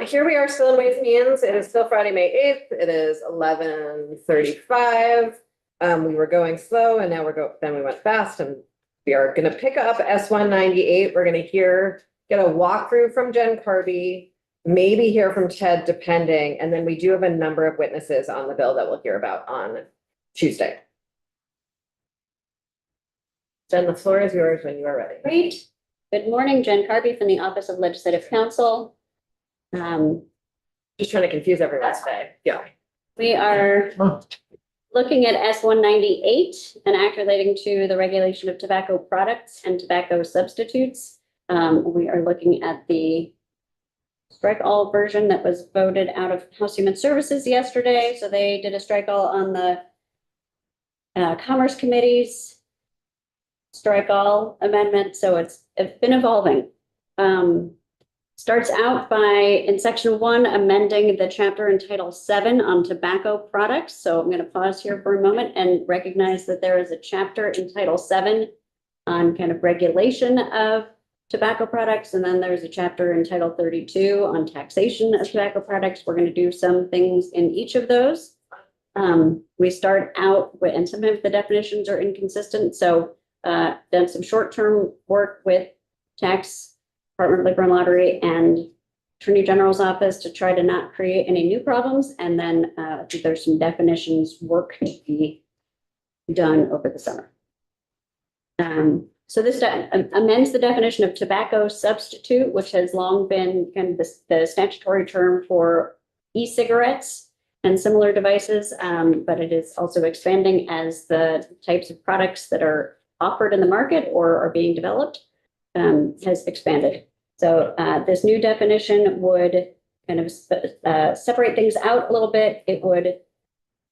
Here we are still in Ways and Means. It is still Friday, May 8th. It is 11:35. We were going slow and now then we went fast, and we are gonna pick up S-198. We're gonna get a walkthrough from Jen Carby, maybe hear from Ted, depending, and then we do have a number of witnesses on the bill that we'll hear about on Tuesday. Jen, the floor is yours when you are ready. Great. Good morning, Jen Carby from the Office of Legislative Counsel. Just trying to confuse everyone today. Yeah. We are looking at S-198, an act relating to the regulation of tobacco products and tobacco substitutes. We are looking at the strike all version that was voted out of House Human Services yesterday. So they did a strike all on the Commerce Committee's strike all amendment. So it's been evolving. Starts out by, in section 1, amending the chapter in Title 7 on tobacco products. So I'm going to pause here for a moment and recognize that there is a chapter in Title 7 on kind of regulation of tobacco products. And then there's a chapter in Title 32 on taxation of tobacco products. We're going to do some things in each of those. We start out with, and sometimes the definitions are inconsistent. So done some short-term work with tax Department of Liquor and Lottery and Attorney General's office to try to not create any new problems. And then there's some definitions work to be done over the summer. So this amends the definition of tobacco substitute, which has long been kind of the statutory term for e-cigarettes and similar devices, but it is also expanding as the types of products that are offered in the market or are being developed has expanded. So this new definition would kind of separate things out a little bit. It would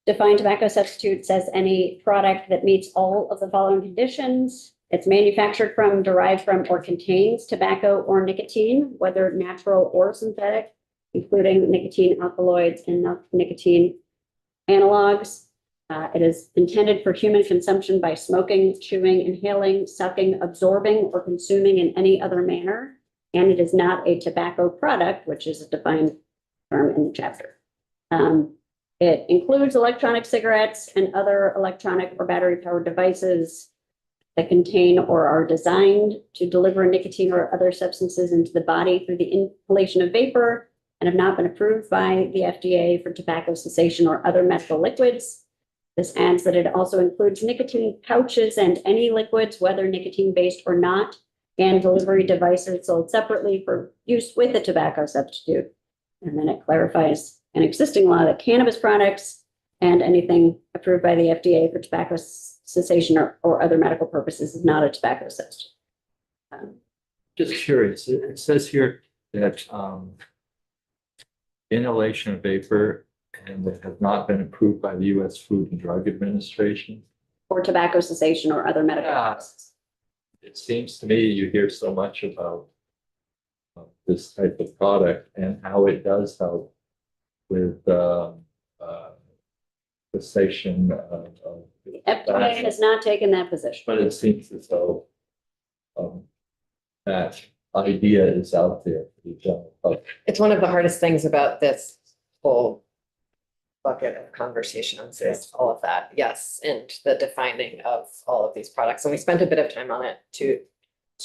define tobacco substitutes as any product that meets all of the following conditions. It's manufactured from, derived from, or contains tobacco or nicotine, whether natural or synthetic, including nicotine alkaloids and nicotine analogs. It is intended for human consumption by smoking, chewing, inhaling, sucking, absorbing, or consuming in any other manner. And it is not a tobacco product, which is a defined term in the chapter. It includes electronic cigarettes and other electronic or battery-powered devices that contain or are designed to deliver nicotine or other substances into the body through the inhalation of vapor and have not been approved by the FDA for tobacco cessation or other medical liquids. This adds that it also includes nicotine pouches and any liquids, whether nicotine-based or not, and delivery devices sold separately for use with a tobacco substitute. And then it clarifies an existing law that cannabis products and anything approved by the FDA for tobacco cessation or other medical purposes is not a tobacco substitute. Just curious, it says here that inhalation of vapor and that has not been approved by the U.S. Food and Drug Administration. For tobacco cessation or other medical purposes. It seems to me you hear so much about this type of product and how it does help with cessation of The FDA has not taken that position. but it seems as though that idea is out there for the general public. It's one of the hardest things about this whole bucket of conversations is all of that. Yes. And the defining of all of these products. And we spent a bit of time on it too.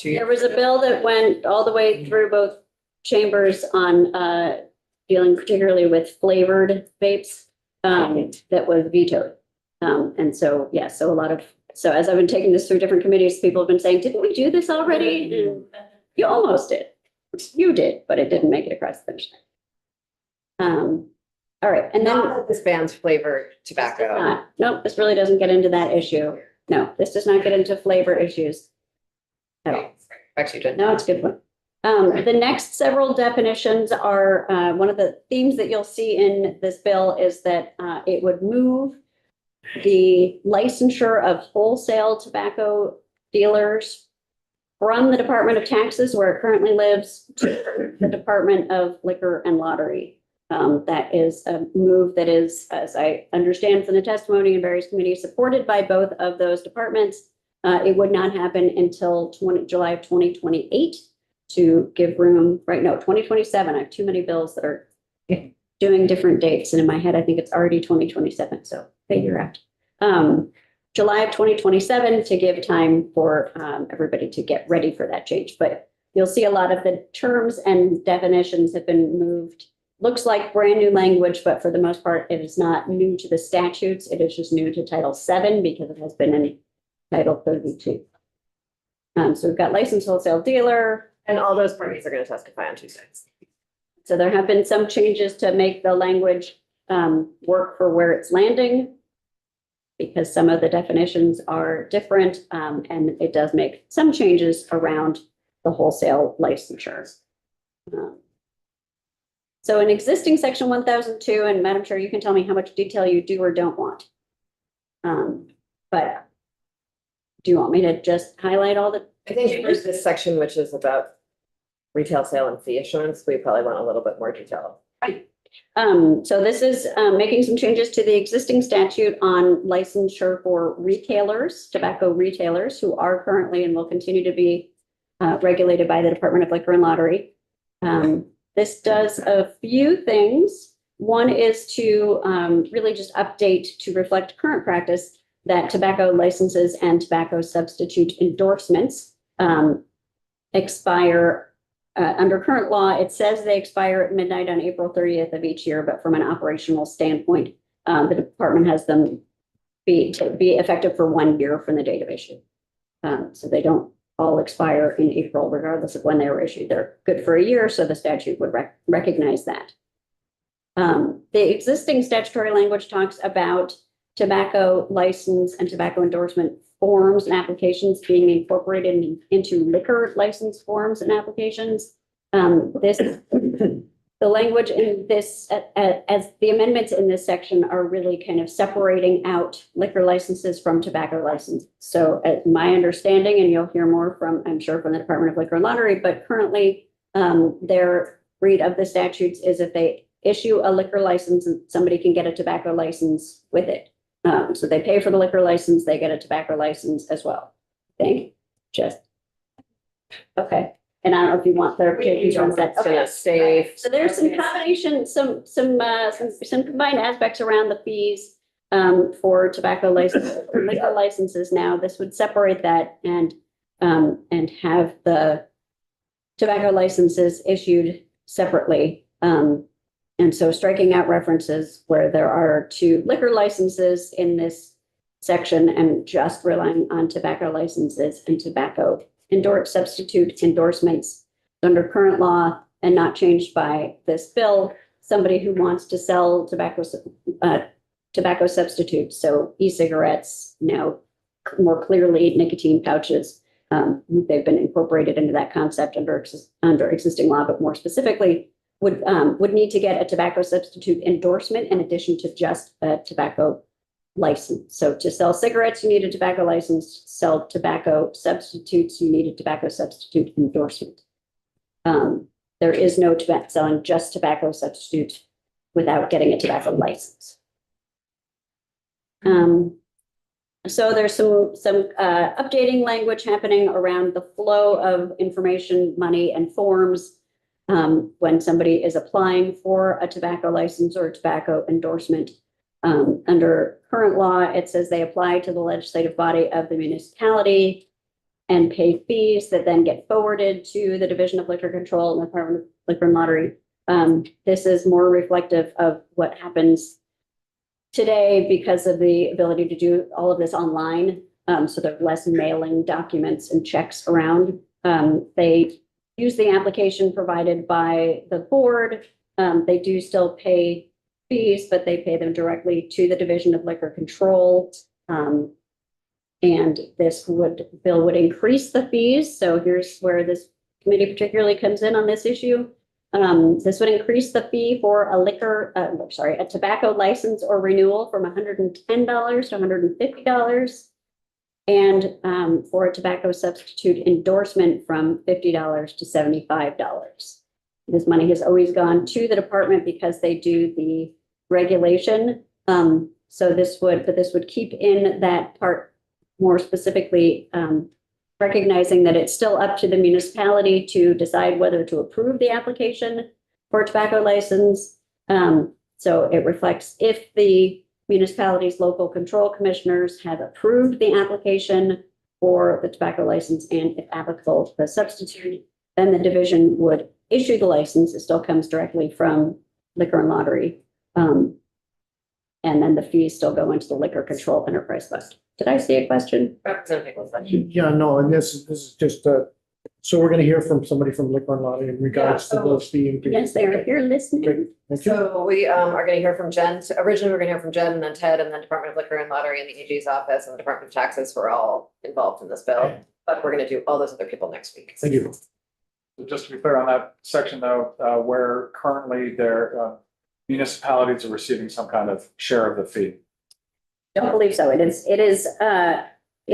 There was a bill that went all the way through both chambers on dealing particularly with flavored vapes that was vetoed. And so, yeah, so as I've been taking this through different committees, people have been saying, didn't we do this already? And you almost did. You did, but it didn't make it across the finish line. All right, and then this bans flavored tobacco. Nope, this really doesn't get into that issue. No, this does not get into flavor issues at all. Actually, Jen. No, it's a good one. The next several definitions are one of the themes that you'll see in this bill is that it would move the licensure of wholesale tobacco dealers from the Department of Taxes, where it currently lives, to the Department of Liquor and Lottery. That is a move that is, as I understand from the testimony in various committees, supported by both of those departments. It would not happen until July of 2028. to give room, right, no, 2027. I have too many bills that are doing different dates. And in my head, I think it's already 2027, so figure out. July of 2027 to give time for everybody to get ready for that change. But you'll see a lot of the terms and definitions have been moved. Looks like brand new language, but for the most part, it is not new to the statutes. It is just new to Title VII because it has been in Title 32. So we've got licensed wholesale dealer. And all those parties are going to testify on Tuesday. So there have been some changes to make the language work for where it's landing, because some of the definitions are different, and it does make some changes around the wholesale licensure. So in existing section 1002, and Madam Chair, you can tell me how much detail you do or don't want. But do you want me to just highlight all the? I think there's this section which is about retail sale and fee issuance. We probably want a little bit more detail. So this is making some changes to the existing statute on licensure for retailers, tobacco retailers, who are currently and will continue to be regulated by the Department of Liquor and Lottery. This does a few things. One is to really just update to reflect current practice that tobacco licenses and tobacco substitute endorsements expire under current law. It says they expire at midnight on April 30th of each year, but from an operational standpoint, the department has them be effective for 1 year from the date of issue. So they don't all expire in April, regardless of when they were issued. They're good for a year, so the statute would recognize that. The existing statutory language talks about tobacco license and tobacco endorsement forms and applications being incorporated into liquor license forms and applications. The language in this, as the amendments in this section are really kind of separating out liquor licenses from tobacco license. So my understanding, and you'll hear more from, I'm sure, from the Department of Liquor and Lottery, but currently their read of the statutes is if they issue a liquor license, and somebody can get a tobacco license with it. So they pay for the liquor license, they get a tobacco license as well. I think, just, okay. And I don't know if you want clarification on that. It's gonna stay. So there's some combination, some combined aspects around the fees for tobacco licenses, liquor licenses. Now, this would separate that and have the tobacco licenses issued separately. And so striking out references where there are 2 liquor licenses in this section and just relying on tobacco licenses and tobacco substitute endorsements under current law and not changed by this bill. Somebody who wants to sell tobacco substitutes, so e-cigarettes, now more clearly nicotine pouches, they've been incorporated into that concept under existing law, but more specifically would need to get a tobacco substitute endorsement in addition to just a tobacco license. So to sell cigarettes, you need a tobacco license. To sell tobacco substitutes, you need a tobacco substitute endorsement. There is no selling just tobacco substitute without getting a tobacco license. So there's some updating language happening around the flow of information, money, and forms when somebody is applying for a tobacco license or a tobacco endorsement. Under current law, it says they apply to the legislative body of the municipality and pay fees that then get forwarded to the Division of Liquor Control and the Department of Liquor and Lottery. This is more reflective of what happens today because of the ability to do all of this online. So there's less mailing documents and checks around. They use the application provided by the board. They do still pay fees, but they pay them directly to the Division of Liquor Control. And this bill would increase the fees. So here's where this committee particularly comes in on this issue. This would increase the fee for a tobacco license or renewal from $110 to $150. And for a tobacco substitute endorsement from $50 to $75. This money has always gone to the department because they do the regulation. So this would keep in that part more specifically recognizing that it's still up to the municipality to decide whether to approve the application for a tobacco license. So it reflects if the municipality's local control commissioners have approved the application for the tobacco license and if applicable, the substitute, then the division would issue the license. It still comes directly from liquor and lottery. And then the fees still go into the liquor control enterprise fund. Did I see a question? Representative Nichols. Yeah, no, and this is just, so we're gonna hear from somebody from Liquor and Lottery in regards to Yeah, so- those fee increases. Yes, they are here listening. Great, thank you. So we are gonna hear from Jen. So originally, we're gonna hear from Jen and then Ted and then Department of Liquor and Lottery and the AG's office and the Department of Taxes were all involved in this bill. But we're gonna do all those other people next week. Thank you. Just to be clear on that section though, where currently their municipalities are receiving some kind of share of the fee. Don't believe so. It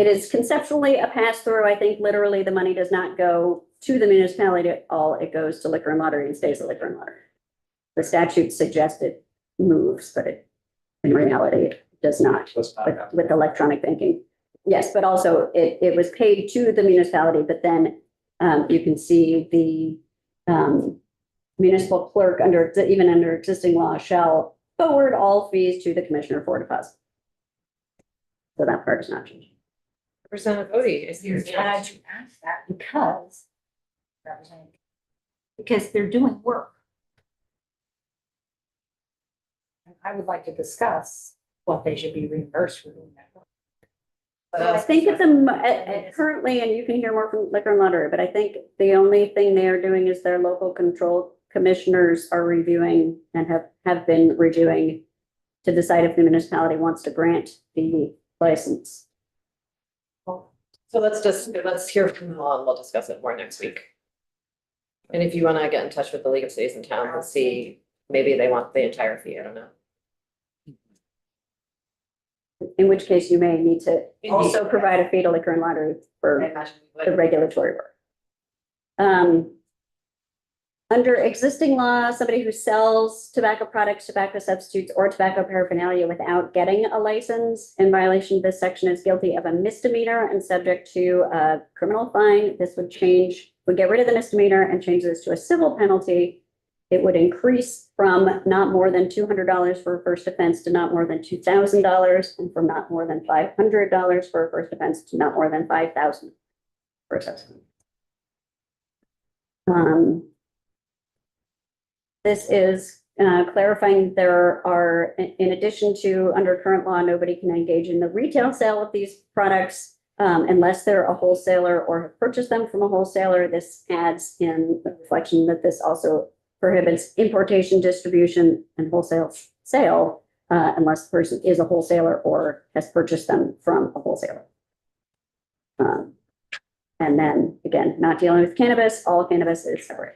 is conceptually a pass through. I think literally the money does not go to the municipality at all. It goes to liquor and lottery and stays at liquor and lottery. The statute suggested moves, but it, in reality, it does not That's not with electronic banking. Yes, but also it was paid to the municipality, but then you can see the municipal clerk even under existing law shall forward all fees to the commissioner for deposit. So that part is not changing. Representative Odie is here. Glad you asked that because they're doing work. And I would like to discuss what they should be reimbursed for doing that work. So I think currently, and you can hear more from liquor and lottery, but I think the only thing they are doing is their local control commissioners are reviewing and have been reviewing to decide if the municipality wants to grant the license. So let's hear from them all and we'll discuss it more next week. And if you wanna get in touch with the League of Cities and Towns and see, maybe they want the entire fee, I don't know. In which case you may need to also provide a fee to liquor and lottery I for imagine we the would. regulatory work. Under existing law, somebody who sells tobacco products, tobacco substitutes, or tobacco paraphernalia without getting a license in violation of this section is guilty of a misdemeanor and subject to a criminal fine. This would get rid of the misdemeanor and change this to a civil penalty. It would increase from not more than $200 for a first offense to not more than $2,000, and from not more than $500 for a first offense to not more than $5,000 for a subsequent. This is clarifying there are, in addition to under current law, nobody can engage in the retail sale of these products unless they're a wholesaler or have purchased them from a wholesaler. This adds in the reflection that this also prohibits importation, distribution, and wholesale sale unless the person is a wholesaler or has purchased them from a wholesaler. And then again, not dealing with cannabis, all cannabis is separate.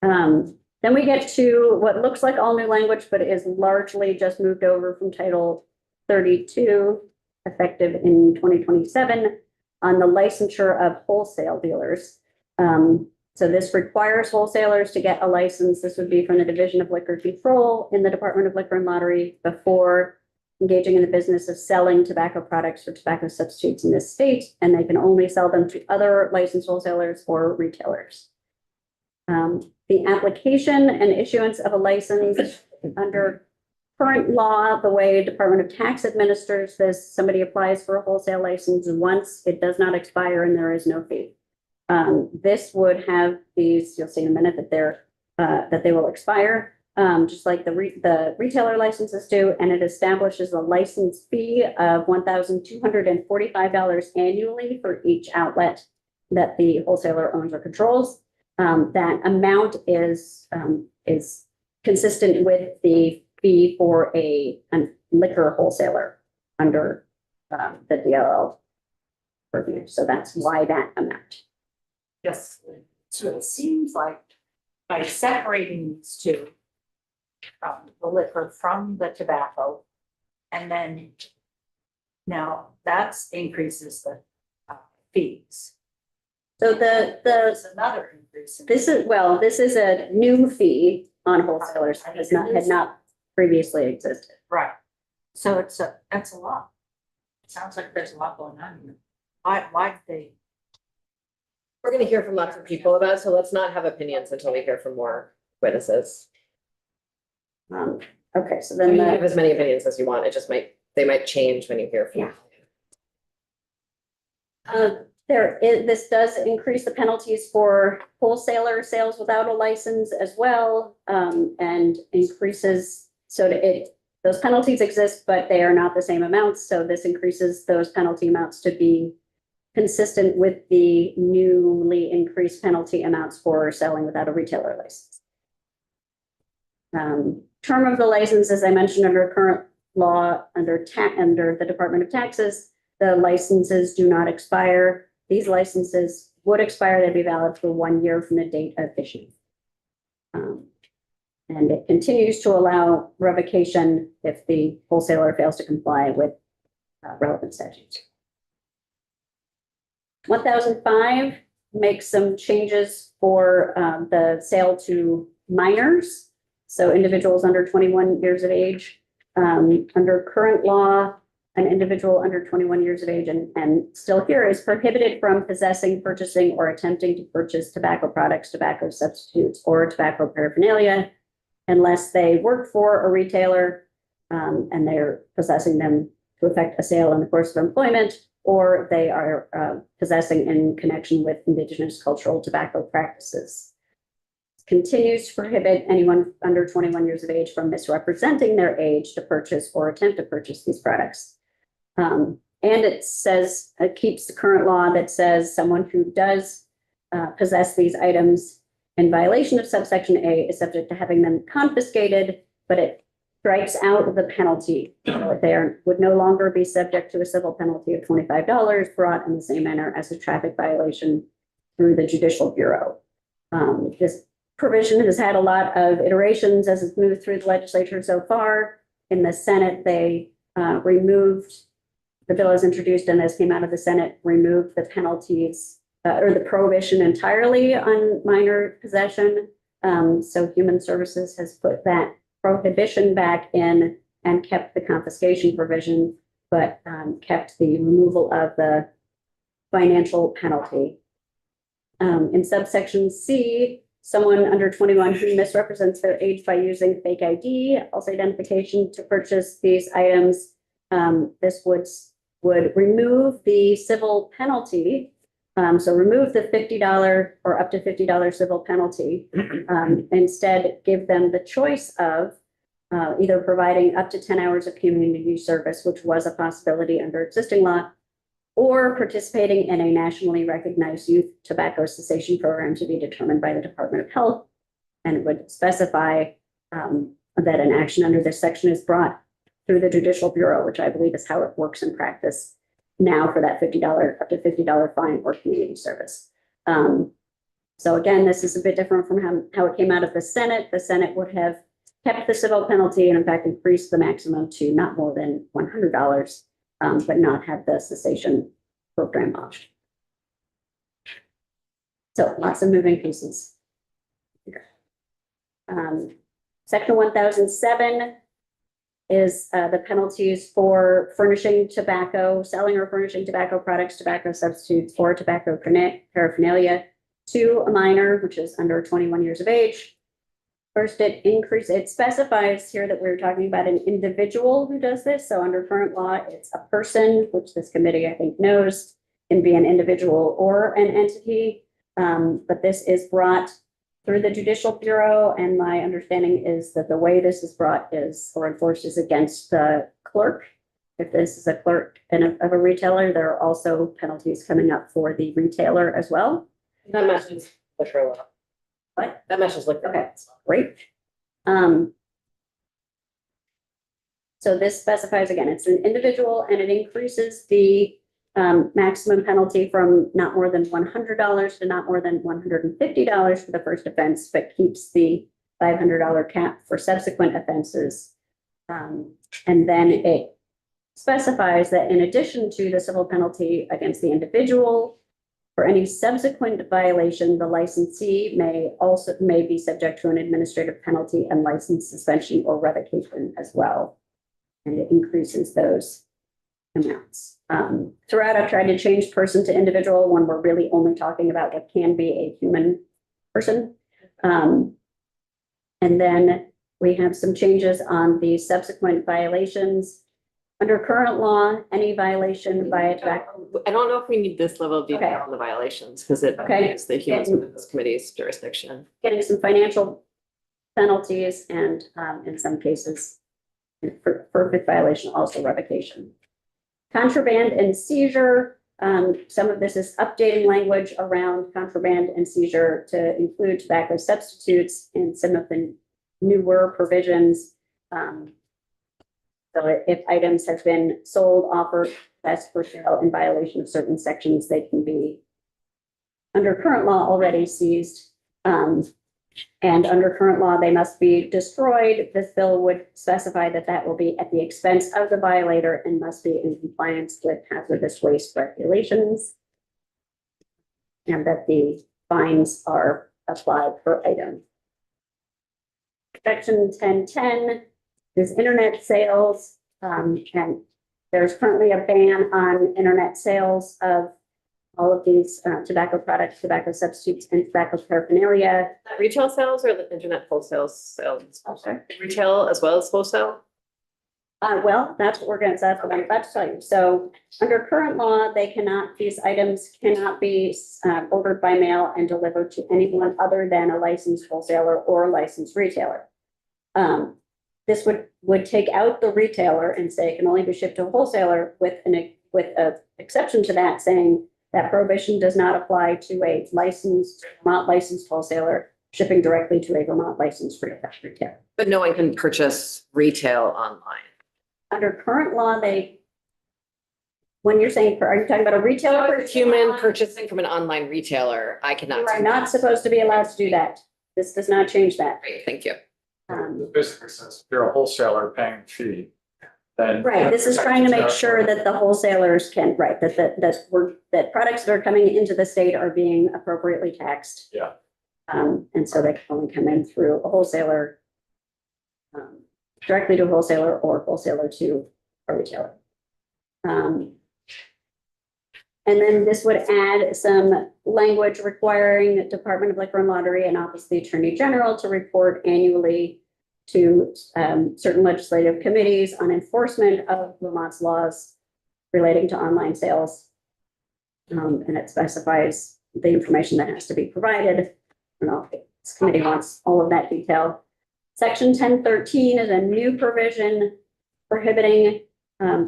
Then we get to what looks like all new language, but is largely just moved over from Title 32, effective in 2027, on the licensure of wholesale dealers. So this requires wholesalers to get a license. This would be from the Division of Liquor Control in the Department of Liquor and Lottery before engaging in the business of selling tobacco products or tobacco substitutes in this state, and they can only sell them to other licensed wholesalers or retailers. The application and issuance of a license under current law, the way Department of Tax administers this, somebody applies for a wholesale license once, it does not expire and there is no fee. This would have these, you'll see in a minute that they will expire, just like the retailer licenses do, and it establishes a license fee of $1,245 annually for each outlet that the wholesaler owns or controls. That amount is consistent with the fee for a liquor wholesaler under the DLL purview. So that's why that amount. Yes, so it seems like by separating these two, the liquor from the tobacco, and then now that's increases the fees. So There's another increase. this is a new fee on wholesalers that had not previously existed. Right, so that's a lot. Sounds like there's a lot going on here. Why did they? We're gonna hear from lots of people about it, so let's not have opinions until we hear from more witnesses. Okay, so I then mean, you have the, as many opinions as you want, it just they might change when you hear from. Yeah. This does increase the penalties for wholesaler sales without a license as well, and increases, those penalties exist, but they are not the same amounts, so this increases those penalty amounts to be consistent with the newly increased penalty amounts for selling without a retailer license. Term of the license, as I mentioned, under current law, under the Department of Taxes, the licenses do not expire. These licenses would expire, they'd be valid for 1 year from the date of issue. And it continues to allow revocation if the wholesaler fails to comply with relevant statutes. 1005 makes some changes for the sale to minors, so individuals under 21 years of age. Under current law, an individual under 21 years of age and still here is prohibited from possessing, purchasing, or attempting to purchase tobacco products, tobacco substitutes, or tobacco paraphernalia unless they work for a retailer and they're possessing them to effect a sale in the course of employment, or they are possessing in connection with indigenous cultural tobacco practices. Continues to prohibit anyone under 21 years of age from misrepresenting their age to purchase or attempt to purchase these products. And it says, it keeps the current law that says someone who does possess these items in violation of subsection A is subject to having them confiscated, but it strikes out the penalty. So they would no longer be subject to a civil penalty of $25 brought in the same manner as a traffic violation through the Judicial Bureau. This provision has had a lot of iterations as it's moved through the legislature so far. In the Senate, they removed, the bill is introduced and as came out of the Senate, removed the penalties or the prohibition entirely on minor possession. So Human Services has put that prohibition back in and kept the confiscation provision, but kept the removal of the financial penalty. In subsection C, someone under 21 who misrepresents their age by using fake ID, false identification to purchase these items, this would remove the civil penalty. So remove the $50 or up to $50 civil penalty. Instead, give them the choice of either providing up to 10 hours of community service, which was a possibility under existing law, or participating in a nationally recognized youth tobacco cessation program to be determined by the Department of Health, and would specify that an action under this section is brought through the Judicial Bureau, which I believe is how it works in practice now for that $50, up to $50 fine or community service. So again, this is a bit different from how it came out of the Senate. The Senate would have kept the civil penalty and in fact increased the maximum to not more than $100, but not have the cessation program launched. So lots of moving pieces. Section 1007 is the penalties for furnishing tobacco, selling or furnishing tobacco products, tobacco substitutes, or tobacco paraphernalia to a minor, which is under 21 years of age. First, it specifies here that we're talking about an individual who does this. So under current law, it's a person, which this committee, I think, knows can be an individual or an entity. But this is brought through the Judicial Bureau. And my understanding is that the way this is brought is or enforced is against the clerk. If this is a clerk of a retailer, there are also penalties coming up for the retailer as well. That matches liquor law. What? That matches liquor. Okay, great. So this specifies, again, it's an individual and it increases the maximum penalty from not more than $100 to not more than $150 for the first offense, but keeps the $500 cap for subsequent offenses. And then it specifies that in addition to the civil penalty against the individual, for any subsequent violation, the licensee may be subject to an administrative penalty and license suspension or revocation as well. And it increases those amounts. Throughout, I've tried to change person to individual when we're really only talking about what can be a human person. And then we have some changes on the subsequent violations. Under current law, any violation by a tobacco. I don't know if we need this level of detail Okay. on the violations, because it Okay. is the Human Services Committee's jurisdiction. Getting some financial penalties and in some cases, for fifth violation, also revocation. Contraband and seizure, some of this is updating language around contraband and seizure to include tobacco substitutes and some of the newer provisions. So if items have been sold, offered, that's for sale in violation of certain sections, they can be under current law already seized. And under current law, they must be destroyed. This bill would specify that that will be at the expense of the violator and must be in compliance with hazardous waste regulations. And that the fines are applied per item. Section 1010 is internet sales. And there's currently a ban on internet sales of all of these tobacco products, tobacco substitutes, and tobacco paraphernalia. Retail sales or the internet wholesale sales? Okay. Retail as well as wholesale? Well, that's what that's what I'm about to tell you. So under current law, these items cannot be ordered by mail and delivered to anyone other than a licensed wholesaler or a licensed retailer. This would take out the retailer and say it can only be shipped to a wholesaler with an exception to that, saying that prohibition does not apply to a Vermont licensed wholesaler shipping directly to a Vermont licensed retailer. But no one can purchase retail online. Under current law, when you're saying, are you talking about a retailer? Human purchasing from an online retailer, I cannot. You are not supposed to be allowed to do that. This does not change that. Great, thank you. It basically says if you're a wholesaler paying a fee, then. Right, this is trying to make sure that the wholesalers can, right, that products that are coming into the state are being appropriately taxed. Yeah. And so they can only come in through a wholesaler, directly to a wholesaler or wholesaler to a retailer. And then this would add some language requiring the Department of Liquor and Lottery and Office of the Attorney General to report annually to certain legislative committees on enforcement of Vermont's laws relating to online sales. And it specifies the information that has to be provided. I don't know if this committee wants all of that detail. Section 1013 is a new provision prohibiting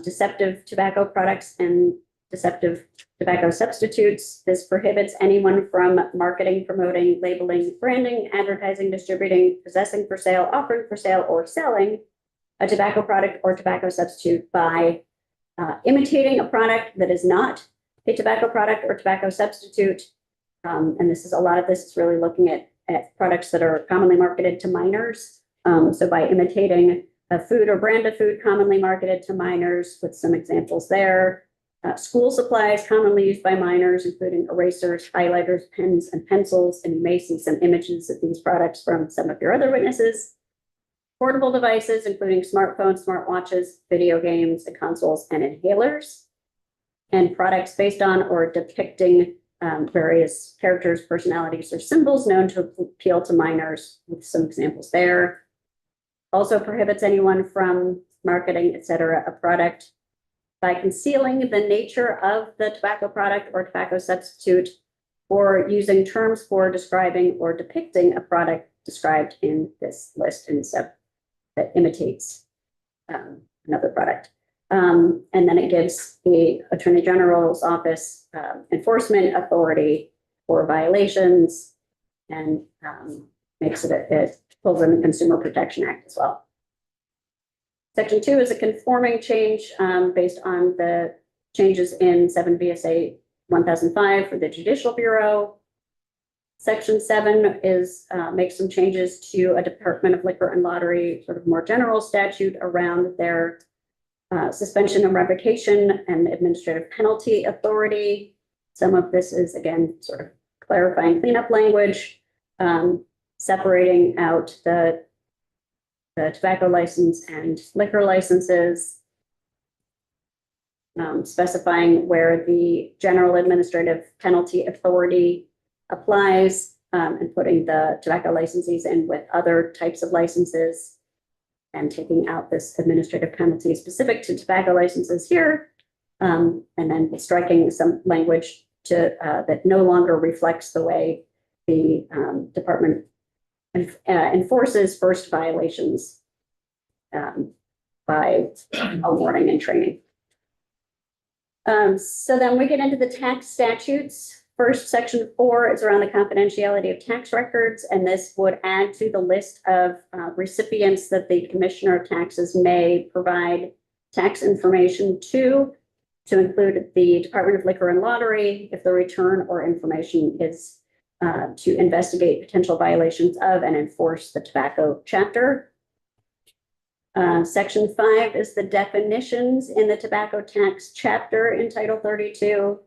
deceptive tobacco products and deceptive tobacco substitutes. This prohibits anyone from marketing, promoting, labeling, branding, advertising, distributing, possessing for sale, offering for sale, or selling a tobacco product or tobacco substitute by imitating a product that is not a tobacco product or tobacco substitute. And a lot of this is really looking at products that are commonly marketed to minors. So by imitating a food or brand of food commonly marketed to minors, with some examples there. School supplies commonly used by minors, including erasers, highlighters, pens, and pencils. And you may see some images of these products from some of your other witnesses. Portable devices, including smartphones, smartwatches, video games, and consoles, and inhalers. And products based on or depicting various characters, personalities, or symbols known to appeal to minors, with some examples there. Also prohibits anyone from marketing, etc., a product by concealing the nature of the tobacco product or tobacco substitute, or using terms for describing or depicting a product described in this list that imitates another product. And then it gives the Attorney General's office enforcement authority for violations, and makes it pulls in the Consumer Protection Act as well. Section 2 is a conforming change based on the changes in 7 VSA 1005 for the Judicial Bureau. Section 7 makes some changes to a Department of Liquor and Lottery, sort of more general statute around their suspension and revocation and administrative penalty authority. Some of this is, again, sort of clarifying cleanup language, separating out the tobacco license and liquor licenses. specifying where the general administrative penalty authority applies, and putting the tobacco licensees in with other types of licenses and taking out this administrative penalty specific to tobacco licenses here. And then striking some language to, that no longer reflects the way the department enforces first violations by warning and training. So then we get into the tax statutes. First, section 4 is around the confidentiality of tax records, and this would add to the list of recipients that the Commissioner of Taxes may provide tax information to include the Department of Liquor and Lottery if the return or information is to investigate potential violations of and enforce the tobacco chapter. Section 5 is the definitions in the tobacco tax chapter in Title 32.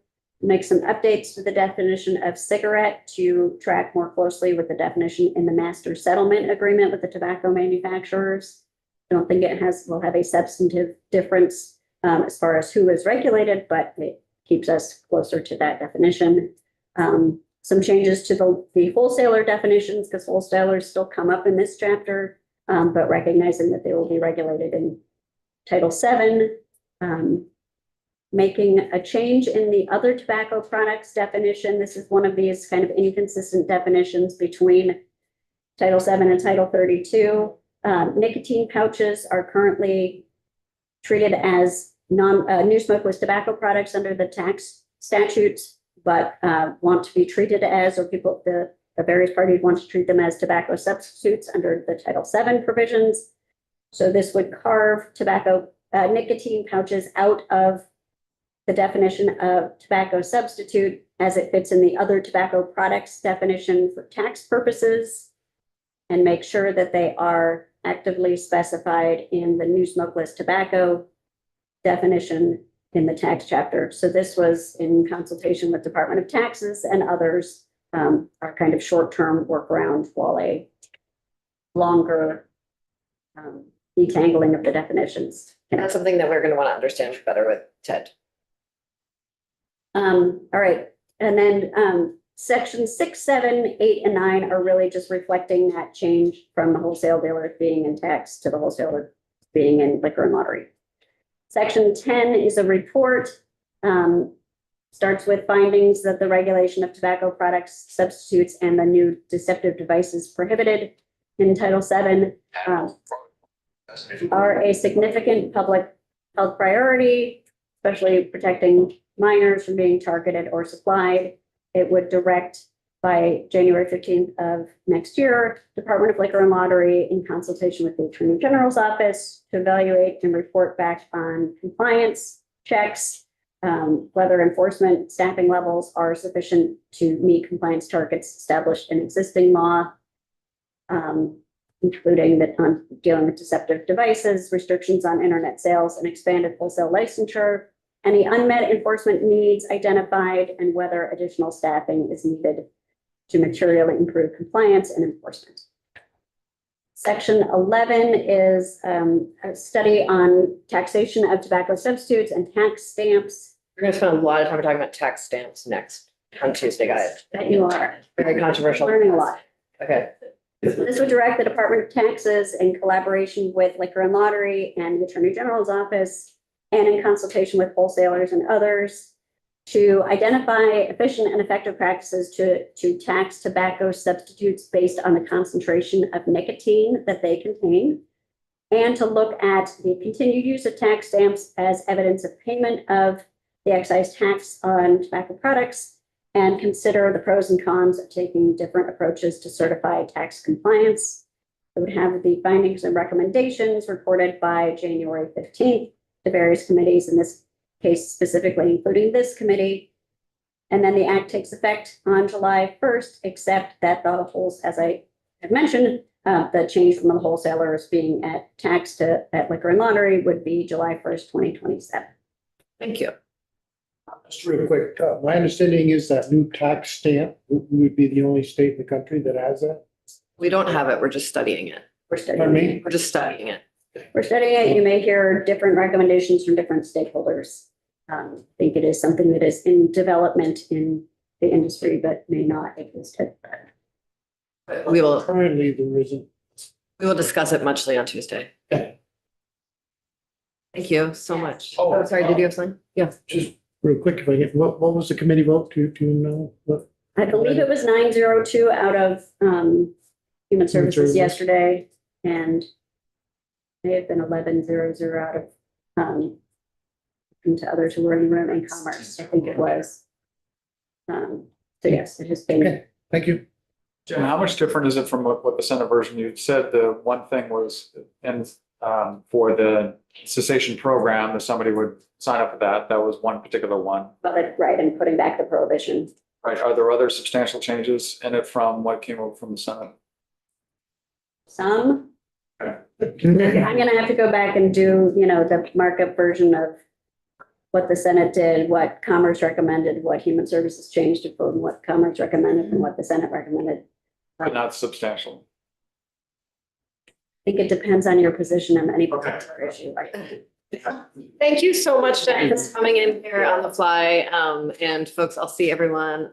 Make some updates to the definition of cigarette to track more closely with the definition in the master settlement agreement with the tobacco manufacturers. I don't think it will have a substantive difference as far as who is regulated, but it keeps us closer to that definition. Some changes to the wholesaler definitions, because wholesalers still come up in this chapter, but recognizing that they will be regulated in Title 7. Making a change in the other tobacco products definition. This is one of these kind of inconsistent definitions between Title 7 and Title 32. Nicotine pouches are currently treated as new smokeless tobacco products under the tax statutes, but want to be treated as, or the various parties want to treat them as tobacco substitutes under the Title 7 provisions. So this would carve nicotine pouches out of the definition of tobacco substitute as it fits in the other tobacco products definition for tax purposes, and make sure that they are actively specified in the new smokeless tobacco definition in the tax chapter. So this was in consultation with Department of Taxes and others, are kind of short-term workaround while a longer detangling of the definitions. And that's something that we're gonna want to understand better with Ted. All right, and then section 6, 7, 8, and 9 are really just reflecting that change from the wholesale dealer being in tax to the wholesaler being in liquor and lottery. Section 10 is a report, starts with findings that the regulation of tobacco products, substitutes, and the new deceptive devices prohibited in Title 7 are a significant public health priority, especially protecting minors from being targeted or supplied. It would direct by January 15th of next year, Department of Liquor and Lottery, in consultation with the Attorney General's office, to evaluate and report back on compliance checks, whether enforcement staffing levels are sufficient to meet compliance targets established in existing law, including that on dealing with deceptive devices, restrictions on internet sales, and expanded wholesale licensure, any unmet enforcement needs identified, and whether additional staffing is needed to materially improve compliance and enforcement. Section 11 is a study on taxation of tobacco substitutes and tax stamps. We're gonna spend a lot of time talking about tax stamps next on Tuesday, guys. That you are Very controversial. learning a lot. Okay. This would direct the Department of Taxes in collaboration with Liquor and Lottery and the Attorney General's office, and in consultation with wholesalers and others, to identify efficient and effective practices to tax tobacco substitutes based on the concentration of nicotine that they contain, and to look at the continued use of tax stamps as evidence of payment of the excise tax on tobacco products, and consider the pros and cons of taking different approaches to certify tax compliance. It would have the findings and recommendations reported by January 15th to various committees, in this case specifically including this committee. And then the act takes effect on July 1st, except that as I had mentioned, the change from the wholesalers being at Liquor and Lottery would be July 1st, 2027. Thank you. Just real quick, my understanding is that new tax stamp, we would be the only state in the country that has that. We don't have it. We're just studying it. We're studying. Pardon me? We're just studying it. We're studying it. You may hear different recommendations from different stakeholders. I think it is something that is in development in the industry, but may not exist at. We will, Currently, there isn't. we will discuss it muchly on Tuesday. Okay. Thank you so much. Oh, Oh, sorry, did you have something? Yeah. Just real quick, if I get, what was the committee vote to know? What? I believe it was 902 out of Human Services Services. yesterday, and may have been 1100 out of into others who were in the room in Commerce, I think it was. So yes, it has been. Okay, thank you. Jen, how much different is it from what the Senate version? You said the one thing was in, for the cessation program, if somebody would sign up for that, that was one particular one. But right, and putting back the prohibition. Right, are there other substantial changes in it from what came over from the Senate? Some, I'm gonna have to go back and do, the markup version of what the Senate did, what Commerce recommended, what Human Services changed it from, what Commerce recommended and what the Senate recommended. But not substantial. I think it depends on your position on any Okay. particular issue. Thank you so much, Jen, for coming in here on the fly. And folks, I'll see everyone